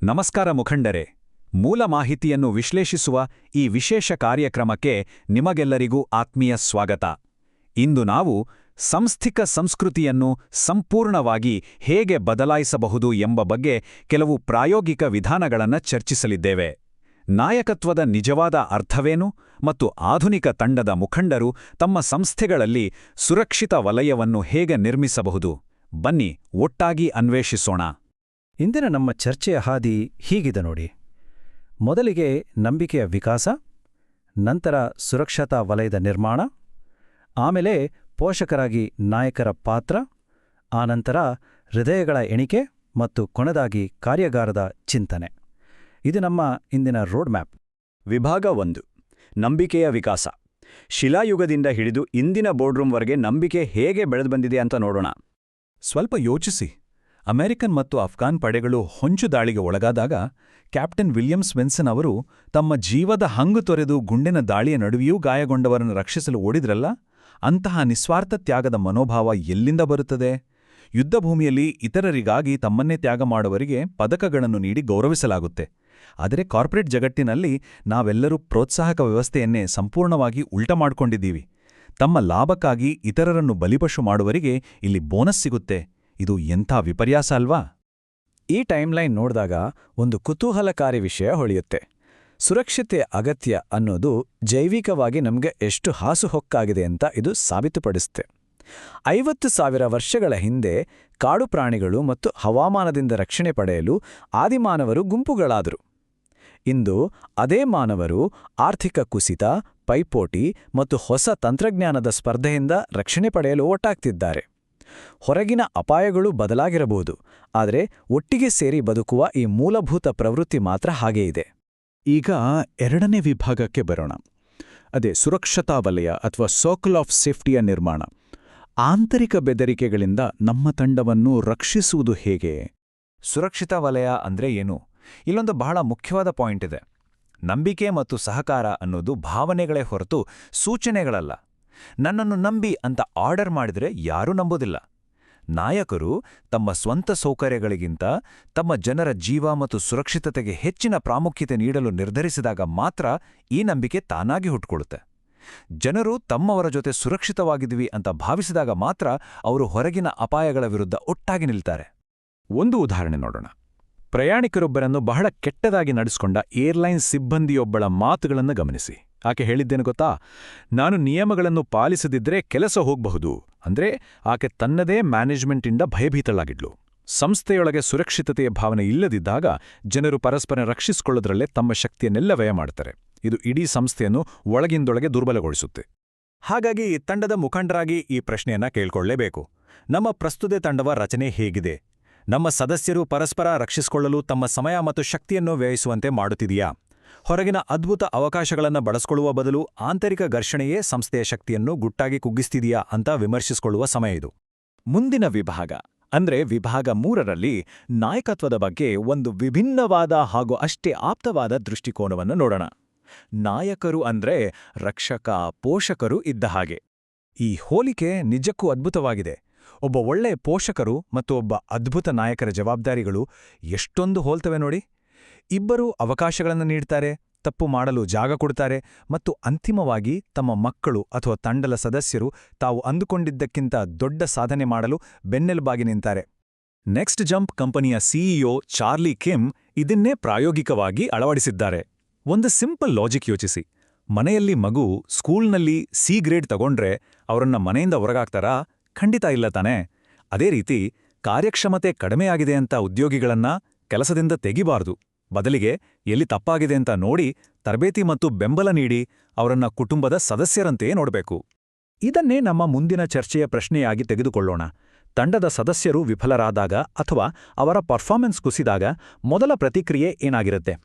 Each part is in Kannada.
ನಮಸ್ಕಾರ ಮುಖಂಡರೆ. ಮೂಲ ಮಾಹಿತಿಯನ್ನು ವಿಶ್ಲೇಷಿಸುವ ಈ ವಿಶೇಷ ಕಾರ್ಯಕ್ರಮಕ್ಕೆ ನಿಮಗೆಲ್ಲರಿಗೂ ಆತ್ಮೀಯ ಸ್ವಾಗತ. ಇಂದು ನಾವು ಸಾಂಸ್ಥಿಕ ಸಂಸ್ಕೃತಿಯನ್ನು ಸಂಪೂರ್ಣವಾಗಿ ಹೇಗೆ ಬದಲಾಯಿಸಬಹುದು ಎಂಬ ಬಗ್ಗೆ ಕೆಲವು ಪ್ರಾಯೋಗಿಕ ವಿಧಾನಗಳನ್ನು ಚರ್ಚಿಸಲಿದ್ದೇವೆ. ನಾಯಕತ್ವದ ನಿಜವಾದ ಅರ್ಥವೇನು ಮತ್ತು ಆಧುನಿಕ ತಂಡದ ಮುಖಂಡರು ತಮ್ಮ ಸಂಸ್ಥೆಗಳಲ್ಲಿ ಸುರಕ್ಷಿತ ವಲಯವನ್ನು ಹೇಗೆ ನಿರ್ಮಿಸಬಹುದು? ಬನ್ನಿ ಒಟ್ಟಾಗಿ ಅನ್ವೇಷಿಸೋಣ. ಇಂದಿನ ನಮ್ಮ ಚರ್ಚೆಯ ಹಾದಿ ಹೀಗಿದೆ ನೋಡಿ. ಮೊದಲಿಗೆ ನಂಬಿಕೆಯ ವಿಕಾಸ, ನಂತರ ಸುರಕ್ಷತಾ ವಲಯದ ನಿರ್ಮಾಣ, ಆಮೇಲೆ ಪೋಷಕರಾಗಿ ನಾಯಕರ ಪಾತ್ರ, ಆನಂತರ ಹೃದಯಗಳ ಎಣಿಕೆ ಮತ್ತು ಕೊನೆಯದಾಗಿ ಕಾರ್ಯಾಗಾರದ ಚಿಂತನೆ. ಇದು ನಮ್ಮ ಇಂದಿನ ರೋಡ್ ಮ್ಯಾಪ್. ವಿಭಾಗ 1: ನಂಬಿಕೆಯ ವಿಕಾಸ. ಶಿಲಾಯುಗದಿಂದ ಹಿಡಿದು ಇಂದಿನ ಬೋರ್ಡ್ರೂಮ್ವರೆಗೆ ನಂಬಿಕೆ ಹೇಗೆ ಬೆಳೆದು ಬಂದಿದೆ ಅಂತ ನೋಡೋಣ. ಸ್ವಲ್ಪ ಯೋಚಿಸಿ. ಅಮೆರಿಕನ್ ಮತ್ತು ಅಫ್ಘಾನ್ ಪಡೆಗಳು ಹೊಂಚು ದಾಳಿಗೆ ಒಳಗಾದಾಗ ಕ್ಯಾಪ್ಟನ್ ವಿಲಿಯಂ ಸ್ವೆನ್ಸನ್ ಅವರು ತಮ್ಮ ಜೀವದ ಹಂಗು ತೊರೆದು ಗುಂಡಿನ ದಾಳಿಯ ನಡುವೆಯೂ ಗಾಯಗೊಂಡವರನ್ನು ರಕ್ಷಿಸಲು ಓಡಿದ್ರಲ್ಲ, ಅಂತಹ ನಿಸ್ವಾರ್ಥ ತ್ಯಾಗದ ಮನೋಭಾವ ಎಲ್ಲಿಂದ ಬರುತ್ತದೆ? ಯುದ್ಧಭೂಮಿಯಲ್ಲಿ ಇತರರಿಗಾಗಿ ತಮ್ಮನ್ನೇ ತ್ಯಾಗ ಮಾಡುವವರಿಗೆ ಪದಕಗಳನ್ನು ನೀಡಿ ಗೌರವಿಸಲಾಗುತ್ತೆ. ಆದರೆ ಕಾರ್ಪೊರೇಟ್ ಜಗತ್ತಿನಲ್ಲಿ ನಾವೆಲ್ಲರೂ ಪ್ರೋತ್ಸಾಹಕ ವ್ಯವಸ್ಥೆಯನ್ನೇ ಸಂಪೂರ್ಣವಾಗಿ ಉಲ್ಟ ಮಾಡಿಕೊಂಡಿದ್ದೀವಿ. ತಮ್ಮ ಲಾಭಕ್ಕಾಗಿ ಇತರರನ್ನು ಬಲಿಪಶು ಮಾಡುವವರಿಗೆ ಇಲ್ಲಿ ಬೋನಸ್ ಸಿಗುತ್ತೆ. ಇದು ಎಂಥ ವಿಪರ್ಯಾಸ ಅಲ್ವಾ? ಈ ಟೈಮ್ಲೈನ್ ನೋಡಿದಾಗ ಒಂದು ಕುತೂಹಲಕಾರಿ ವಿಷಯ ಹೊಳೆಯುತ್ತೆ. ಸುರಕ್ಷತೆಯ ಅಗತ್ಯ ಅನ್ನೋದು ಜೈವಿಕವಾಗಿ ನಮಗೆ ಎಷ್ಟು ಹಾಸುಹೊಕ್ಕಾಗಿದೆ ಅಂತ ಇದು ಸಾಬೀತುಪಡಿಸುತ್ತೆ. 50,000 ವರ್ಷಗಳ ಹಿಂದೆ ಕಾಡು ಪ್ರಾಣಿಗಳು ಮತ್ತು ಹವಾಮಾನದಿಂದ ರಕ್ಷಣೆ ಪಡೆಯಲು ಆದಿಮಾನವರು ಗುಂಪುಗಳಾದರು. ಇಂದು ಅದೇ ಮಾನವರು ಆರ್ಥಿಕ ಕುಸಿತ, ಪೈಪೋಟಿ ಮತ್ತು ಹೊಸ ತಂತ್ರಜ್ಞಾನದ ಸ್ಪರ್ಧೆಯಿಂದ ರಕ್ಷಣೆ ಪಡೆಯಲು ಒಟ್ಟಾಗ್ತಿದ್ದಾರೆ. ಹೊರಗಿನ ಅಪಾಯಗಳು ಬದಲಾಗಿರಬಹುದು, ಆದರೆ ಒಟ್ಟಿಗೆ ಸೇರಿ ಬದುಕುವ ಈ ಮೂಲಭೂತ ಪ್ರವೃತ್ತಿ ಮಾತ್ರ ಹಾಗೇ ಇದೆ. ಈಗ ಎರಡನೇ ವಿಭಾಗಕ್ಕೆ ಬರೋಣ. ಅದೇ ಸುರಕ್ಷತಾ ವಲಯ ಅಥವಾ ಸರ್ಕಲ್ ಆಫ್ ಸೇಫ್ಟಿಯ ನಿರ್ಮಾಣ. ಆಂತರಿಕ ಬೆದರಿಕೆಗಳಿಂದ ನಮ್ಮ ತಂಡವನ್ನು ರಕ್ಷಿಸುವುದು ಹೇಗೆ? ಸುರಕ್ಷಿತ ವಲಯ ಅಂದ್ರೆ ಏನು? ಇಲ್ಲೊಂದು ಬಹಳ ಮುಖ್ಯವಾದ ಪಾಯಿಂಟ್ ಇದೆ. ನಂಬಿಕೆ ಮತ್ತು ಸಹಕಾರ ಅನ್ನೋದು ಭಾವನೆಗಳೇ ಹೊರತು ಸೂಚನೆಗಳಲ್ಲ. ನನ್ನನ್ನು ನಂಬಿ ಅಂತ ಆರ್ಡರ್ ಮಾಡಿದ್ರೆ ಯಾರೂ ನಂಬೋದಿಲ್ಲ. ನಾಯಕರು ತಮ್ಮ ಸ್ವಂತ ಸೌಕರ್ಯಗಳಿಗಿಂತ ತಮ್ಮ ಜನರ ಜೀವ ಮತ್ತು ಸುರಕ್ಷಿತತೆಗೆ ಹೆಚ್ಚಿನ ಪ್ರಾಮುಖ್ಯತೆ ನೀಡಲು ನಿರ್ಧರಿಸಿದಾಗ ಮಾತ್ರ ಈ ನಂಬಿಕೆ ತಾನಾಗಿ ಹುಟ್ಕೊಳ್ಳುತ್ತೆ. ಜನರು ತಮ್ಮವರ ಜೊತೆ ಸುರಕ್ಷಿತವಾಗಿದ್ವಿ ಅಂತ ಭಾವಿಸಿದಾಗ ಮಾತ್ರ ಅವರು ಹೊರಗಿನ ಅಪಾಯಗಳ ವಿರುದ್ಧ ಒಟ್ಟಾಗಿ ನಿಲ್ತಾರೆ. ಒಂದು ಉದಾಹರಣೆ ನೋಡೋಣ. ಪ್ರಯಾಣಿಕರೊಬ್ಬರನ್ನು ಬಹಳ ಕೆಟ್ಟದಾಗಿ ನಡೆಸಿಕೊಂಡ ಏರ್ಲೈನ್ ಸಿಬ್ಬಂದಿಯೊಬ್ಬಳ ಮಾತುಗಳನ್ನು ಗಮನಿಸಿ. ಆಕೆ ಹೇಳಿದ್ದೇನು ಗೊತ್ತಾ? ನಾನು ನಿಯಮಗಳನ್ನು ಪಾಲಿಸದಿದ್ರೆ ಕೆಲಸ ಹೋಗಬಹುದು. ಅಂದ್ರೆ ಆಕೆ ತನ್ನದೇ ಮ್ಯಾನೇಜ್ಮೆಂಟಿಂದ ಭಯಭೀತಳಾಗಿದ್ಲು. ಸಂಸ್ಥೆಯೊಳಗೆ ಸುರಕ್ಷಿತತೆಯ ಭಾವನೆ ಇಲ್ಲದಿದ್ದಾಗ ಜನರು ಪರಸ್ಪರ ರಕ್ಷಿಸಿಕೊಳ್ಳೋದ್ರಲ್ಲೇ ತಮ್ಮ ಶಕ್ತಿಯನ್ನೆಲ್ಲ ವ್ಯಯ ಮಾಡ್ತಾರೆ. ಇದು ಇಡೀ ಸಂಸ್ಥೆಯನ್ನು ಒಳಗಿಂದೊಳಗೆ ದುರ್ಬಲಗೊಳಿಸುತ್ತೆ. ಹಾಗಾಗಿ ತಂಡದ ಮುಖಂಡರಾಗಿ ಈ ಪ್ರಶ್ನೆಯನ್ನ ಕೇಳ್ಕೊಳ್ಳೇಬೇಕು. ನಮ್ಮ ಪ್ರಸ್ತುತ ತಂಡವ ರಚನೆ ಹೇಗಿದೆ? ನಮ್ಮ ಸದಸ್ಯರು ಪರಸ್ಪರ ರಕ್ಷಿಸಿಕೊಳ್ಳಲು ತಮ್ಮ ಸಮಯ ಮತ್ತು ಶಕ್ತಿಯನ್ನು ವ್ಯಯಿಸುವಂತೆ ಮಾಡುತ್ತಿದೆಯಾ? ಹೊರಗಿನ ಅದ್ಭುತ ಅವಕಾಶಗಳನ್ನು ಬಳಸಿಕೊಳ್ಳುವ ಬದಲು ಆಂತರಿಕ ಘರ್ಷಣೆಯೇ ಸಂಸ್ಥೆಯ ಶಕ್ತಿಯನ್ನು ಗುಟ್ಟಾಗಿ ಕುಗ್ಗಿಸ್ತಿದೆಯಾ ಅಂತ ವಿಮರ್ಶಿಸಿಕೊಳ್ಳುವ ಸಮಯ ಇದು. ಮುಂದಿನ ವಿಭಾಗ ಅಂದ್ರೆ ವಿಭಾಗ 3ರಲ್ಲಿ ನಾಯಕತ್ವದ ಬಗ್ಗೆ ಒಂದು ವಿಭಿನ್ನವಾದ ಹಾಗೂ ಅಷ್ಟೇ ಆಪ್ತವಾದ ದೃಷ್ಟಿಕೋನವನ್ನು ನೋಡೋಣ. ನಾಯಕರು ಅಂದ್ರೆ ರಕ್ಷಕ, ಪೋಷಕರು ಇದ್ದ ಹಾಗೆ. ಈ ಹೋಲಿಕೆ ನಿಜಕ್ಕೂ ಅದ್ಭುತವಾಗಿದೆ. ಒಬ್ಬ ಒಳ್ಳೆಯ ಪೋಷಕರು ಮತ್ತು ಒಬ್ಬ ಅದ್ಭುತ ನಾಯಕರ ಜವಾಬ್ದಾರಿಗಳು ಎಷ್ಟೊಂದು ಹೋಲ್ತವೆ ನೋಡಿ. ಇಬ್ಬರೂ ಅವಕಾಶಗಳನ್ನು ನೀಡ್ತಾರೆ, ತಪ್ಪು ಮಾಡಲು ಜಾಗ ಕೊಡ್ತಾರೆ ಮತ್ತು ಅಂತಿಮವಾಗಿ ತಮ್ಮ ಮಕ್ಕಳು ಅಥವಾ ತಂಡದ ಸದಸ್ಯರು ತಾವು ಅಂದುಕೊಂಡಿದ್ದಕ್ಕಿಂತ ದೊಡ್ಡ ಸಾಧನೆ ಮಾಡಲು ಬೆನ್ನೆಲುಬಾಗಿ ನಿಂತಾರೆ. ನೆಕ್ಸ್ಟ್ ಜಂಪ್ ಕಂಪನಿಯ ಸಿಇಒ ಚಾರ್ಲಿ ಕಿಮ್ ಇದನ್ನೇ ಪ್ರಾಯೋಗಿಕವಾಗಿ ಅಳವಡಿಸಿದ್ದಾರೆ. ಒಂದು ಸಿಂಪಲ್ ಲಾಜಿಕ್ ಯೋಚಿಸಿ. ಮನೆಯಲ್ಲಿ ಮಗು ಸ್ಕೂಲ್ನಲ್ಲಿ ಸಿ ಗ್ರೇಡ್ ತಗೊಂಡ್ರೆ ಅವರನ್ನ ಮನೆಯಿಂದ ಹೊರಗಾಗ್ತಾರಾ? ಖಂಡಿತ ಇಲ್ಲ ತಾನೇ. ಅದೇ ರೀತಿ ಕಾರ್ಯಕ್ಷಮತೆ ಕಡಿಮೆಯಾಗಿದೆ ಅಂತ ಉದ್ಯೋಗಿಗಳನ್ನ ಕೆಲಸದಿಂದ ತೆಗಿಬಾರ್ದು. ಬದಲಿಗೆ ಎಲ್ಲಿ ತಪ್ಪಾಗಿದೆ ಅಂತ ನೋಡಿ ತರಬೇತಿ ಮತ್ತು ಬೆಂಬಲ ನೀಡಿ ಅವರನ್ನ ಕುಟುಂಬದ ಸದಸ್ಯರಂತೆಯೇ ನೋಡಬೇಕು. ಇದನ್ನೇ ನಮ್ಮ ಮುಂದಿನ ಚರ್ಚೆಯ ಪ್ರಶ್ನೆಯಾಗಿ ತೆಗೆದುಕೊಳ್ಳೋಣ. ತಂಡದ ಸದಸ್ಯರು ವಿಫಲರಾದಾಗ ಅಥವಾ ಅವರ ಪರ್ಫಾರ್ಮೆನ್ಸ್ ಕುಸಿದಾಗ ಮೊದಲ ಪ್ರತಿಕ್ರಿಯೆ ಏನಾಗಿರುತ್ತೆ?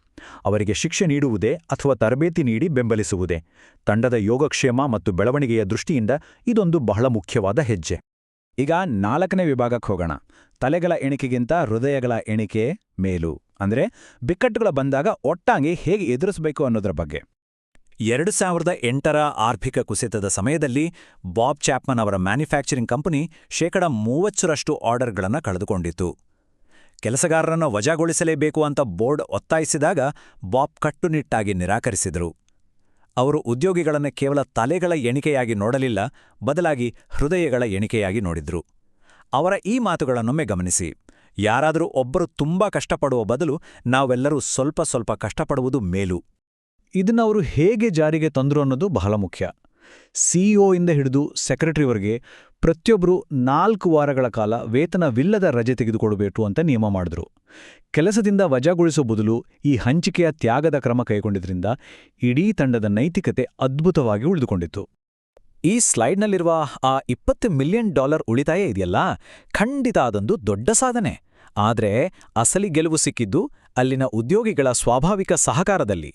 ಅವರಿಗೆ ಶಿಕ್ಷೆ ನೀಡುವುದೇ ಅಥವಾ ತರಬೇತಿ ನೀಡಿ ಬೆಂಬಲಿಸುವುದೇ? ತಂಡದ ಯೋಗಕ್ಷೇಮ ಮತ್ತು ಬೆಳವಣಿಗೆಯ ದೃಷ್ಟಿಯಿಂದ ಇದೊಂದು ಬಹಳ ಮುಖ್ಯವಾದ ಹೆಜ್ಜೆ. ಈಗ 4ನೇ ವಿಭಾಗಕ್ಕೆ ಹೋಗೋಣ. ತಲೆಗಳ ಎಣಿಕೆಗಿಂತ ಹೃದಯಗಳ ಎಣಿಕೆ ಮೇಲು. ಅಂದ್ರೆ ಬಿಕ್ಕಟ್ಟುಗಳು ಬಂದಾಗ ಒಟ್ಟಾಗಿ ಹೇಗೆ ಎದುರಿಸಬೇಕು ಅನ್ನೋದ್ರ ಬಗ್ಗೆ. 2008ರ ಆರ್ಥಿಕ ಕುಸಿತದ ಸಮಯದಲ್ಲಿ ಬಾಬ್ ಚಾಪ್ಮನ್ ಅವರ ಮ್ಯಾನುಫ್ಯಾಕ್ಚರಿಂಗ್ ಕಂಪನಿ 30% ಆರ್ಡರ್ಗಳನ್ನು ಕಳೆದುಕೊಂಡಿತ್ತು. ಕೆಲಸಗಾರರನ್ನು ವಜಾಗೊಳಿಸಲೇಬೇಕು ಅಂತ ಬೋರ್ಡ್ ಒತ್ತಾಯಿಸಿದಾಗ ಬಾಬ್ ಕಟ್ಟುನಿಟ್ಟಾಗಿ ನಿರಾಕರಿಸಿದರು. ಅವರು ಉದ್ಯೋಗಿಗಳನ್ನು ಕೇವಲ ತಲೆಗಳ ಎಣಿಕೆಯಾಗಿ ನೋಡಲಿಲ್ಲ, ಬದಲಾಗಿ ಹೃದಯಗಳ ಎಣಿಕೆಯಾಗಿ ನೋಡಿದ್ರು. ಅವರ ಈ ಮಾತುಗಳನ್ನೊಮ್ಮೆ ಗಮನಿಸಿ. ಯಾರಾದರೂ ಒಬ್ಬರು ತುಂಬಾ ಕಷ್ಟಪಡುವ ಬದಲು ನಾವೆಲ್ಲರೂ ಸ್ವಲ್ಪ ಸ್ವಲ್ಪ ಕಷ್ಟಪಡುವುದು ಮೇಲು. ಇದನ್ನವರು ಹೇಗೆ ಜಾರಿಗೆ ತಂದ್ರು ಅನ್ನೋದು ಬಹಳ ಮುಖ್ಯ. ಸಿಇಒಯಿಂದ ಹಿಡಿದು ಸೆಕ್ರೆಟರಿವರೆಗೆ ಪ್ರತಿಯೊಬ್ಬರೂ 4 ವಾರಗಳ ಕಾಲ ವೇತನವಿಲ್ಲದ ರಜೆ ತೆಗೆದುಕೊಡಬೇಕು ಅಂತ ನಿಯಮ ಮಾಡಿದ್ರು. ಕೆಲಸದಿಂದ ವಜಾಗೊಳಿಸೋ ಬದಲು ಈ ಹಂಚಿಕೆಯ ತ್ಯಾಗದ ಕ್ರಮ ಕೈಗೊಂಡಿದ್ರಿಂದ ಇಡೀ ತಂಡದ ನೈತಿಕತೆ ಅದ್ಭುತವಾಗಿ ಉಳಿದುಕೊಂಡಿತ್ತು. ಈ ಸ್ಲೈಡ್ನಲ್ಲಿರುವ ಆ $20 ಮಿಲಿಯನ್ ಉಳಿತಾಯ ಇದೆಯಲ್ಲ, ಖಂಡಿತ ಅದೊಂದು ದೊಡ್ಡ ಸಾಧನೆ. ಆದರೆ ಅಸಲಿ ಗೆಲುವು ಸಿಕ್ಕಿದ್ದು ಅಲ್ಲಿನ ಉದ್ಯೋಗಿಗಳ ಸ್ವಾಭಾವಿಕ ಸಹಕಾರದಲ್ಲಿ.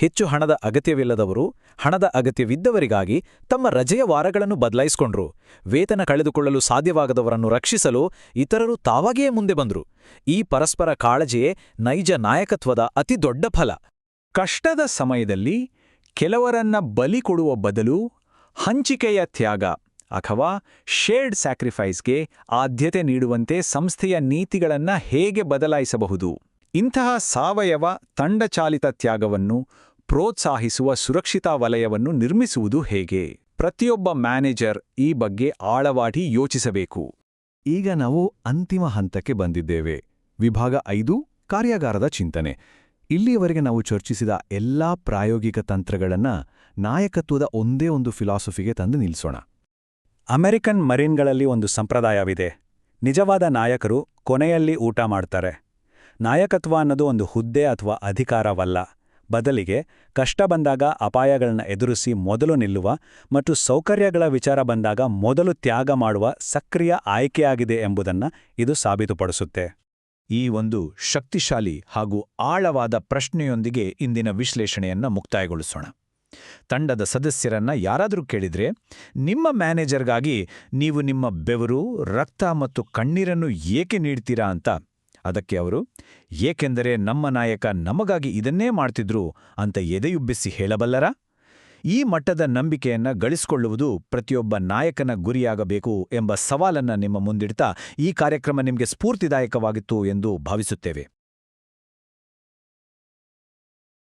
ಹೆಚ್ಚು ಹಣದ ಅಗತ್ಯವಿಲ್ಲದವರು ಹಣದ ಅಗತ್ಯವಿದ್ದವರಿಗಾಗಿ ತಮ್ಮ ರಜೆಯ ವಾರಗಳನ್ನು ಬದಲಾಯಿಸಿಕೊಂಡ್ರು. ವೇತನ ಕಳೆದುಕೊಳ್ಳಲು ಸಾಧ್ಯವಾಗದವರನ್ನು ರಕ್ಷಿಸಲು ಇತರರು ತಾವಾಗಿಯೇ ಮುಂದೆ ಬಂದ್ರು. ಈ ಪರಸ್ಪರ ಕಾಳಜಿಯೇ ನೈಜ ನಾಯಕತ್ವದ ಅತಿ ದೊಡ್ಡ ಫಲ. ಕಷ್ಟದ ಸಮಯದಲ್ಲಿ ಕೆಲವರನ್ನ ಬಲಿ ಕೊಡುವ ಬದಲು ಹಂಚಿಕೆಯ ತ್ಯಾಗ ಅಥವಾ ಶೇರ್ಡ್ ಸ್ಯಾಕ್ರಿಫೈಸ್ಗೆ ಆದ್ಯತೆ ನೀಡುವಂತೆ ಸಂಸ್ಥೆಯ ನೀತಿಗಳನ್ನ ಹೇಗೆ ಬದಲಾಯಿಸಬಹುದು? ಇಂತಹ ಸಾವಯವ ತಂಡಚಾಲಿತ ತ್ಯಾಗವನ್ನು ಪ್ರೋತ್ಸಾಹಿಸುವ ಸುರಕ್ಷಿತಾ ವಲಯವನ್ನು ನಿರ್ಮಿಸುವುದು ಹೇಗೆ? ಪ್ರತಿಯೊಬ್ಬ ಮ್ಯಾನೇಜರ್ ಈ ಬಗ್ಗೆ ಆಳವಾಗಿ ಯೋಚಿಸಬೇಕು. ಈಗ ನಾವು ಅಂತಿಮ ಹಂತಕ್ಕೆ ಬಂದಿದ್ದೇವೆ. ವಿಭಾಗ 5 ಕಾರ್ಯಾಗಾರದ ಚಿಂತನೆ. ಇಲ್ಲಿಯವರೆಗೆ ನಾವು ಚರ್ಚಿಸಿದ ಎಲ್ಲಾ ಪ್ರಾಯೋಗಿಕ ತಂತ್ರಗಳನ್ನ ನಾಯಕತ್ವದ ಒಂದೇ ಒಂದು ಫಿಲಾಸಫಿಗೆ ತಂದು ನಿಲ್ಲಿಸೋಣ. ಅಮೆರಿಕನ್ ಮರೀನ್ಗಳಲ್ಲಿ ಒಂದು ಸಂಪ್ರದಾಯವಿದೆ. ನಿಜವಾದ ನಾಯಕರು ಕೊನೆಯಲ್ಲಿ ಊಟ ಮಾಡ್ತಾರೆ. ನಾಯಕತ್ವ ಅನ್ನೋದು ಒಂದು ಹುದ್ದೆ ಅಥವಾ ಅಧಿಕಾರವಲ್ಲ. ಬದಲಿಗೆ ಕಷ್ಟ ಬಂದಾಗ ಅಪಾಯಗಳನ್ನ ಎದುರಿಸಿ ಮೊದಲು ನಿಲ್ಲುವ ಮತ್ತು ಸೌಕರ್ಯಗಳ ವಿಚಾರ ಬಂದಾಗ ಮೊದಲು ತ್ಯಾಗ ಮಾಡುವ ಸಕ್ರಿಯ ಆಯ್ಕೆಯಾಗಿದೆ ಎಂಬುದನ್ನು ಇದು ಸಾಬೀತುಪಡಿಸುತ್ತೆ. ಈ ಒಂದು ಶಕ್ತಿಶಾಲಿ ಹಾಗೂ ಆಳವಾದ ಪ್ರಶ್ನೆಯೊಂದಿಗೆ ಇಂದಿನ ವಿಶ್ಲೇಷಣೆಯನ್ನ ಮುಕ್ತಾಯಗೊಳಿಸೋಣ. ತಂಡದ ಸದಸ್ಯರನ್ನ ಯಾರಾದರೂ ಕೇಳಿದ್ರೆ, ನಿಮ್ಮ ಮ್ಯಾನೇಜರ್ಗಾಗಿ ನೀವು ನಿಮ್ಮ ಬೆವರು, ರಕ್ತ ಮತ್ತು ಕಣ್ಣೀರನ್ನು ಏಕೆ ನೀಡ್ತೀರಾ ಅಂತ, ಅದಕ್ಕೆ ಅವರು ಏಕೆಂದರೆ ನಮ್ಮ ನಾಯಕ ನಮಗಾಗಿ ಇದನ್ನೇ ಮಾಡ್ತಿದ್ರು ಅಂತ ಎದೆಯುಬ್ಬಿಸಿ ಹೇಳಬಲ್ಲರಾ? ಈ ಮಟ್ಟದ ನಂಬಿಕೆಯನ್ನ ಗಳಿಸಿಕೊಳ್ಳುವುದು ಪ್ರತಿಯೊಬ್ಬ ನಾಯಕನ ಗುರಿಯಾಗಬೇಕು ಎಂಬ ಸವಾಲನ್ನ ನಿಮ್ಮ ಮುಂದಿಡ್ತಾ ಈ ಕಾರ್ಯಕ್ರಮ ನಿಮಗೆ ಸ್ಫೂರ್ತಿದಾಯಕವಾಗಿತ್ತು ಎಂದು ಭಾವಿಸುತ್ತೇವೆ.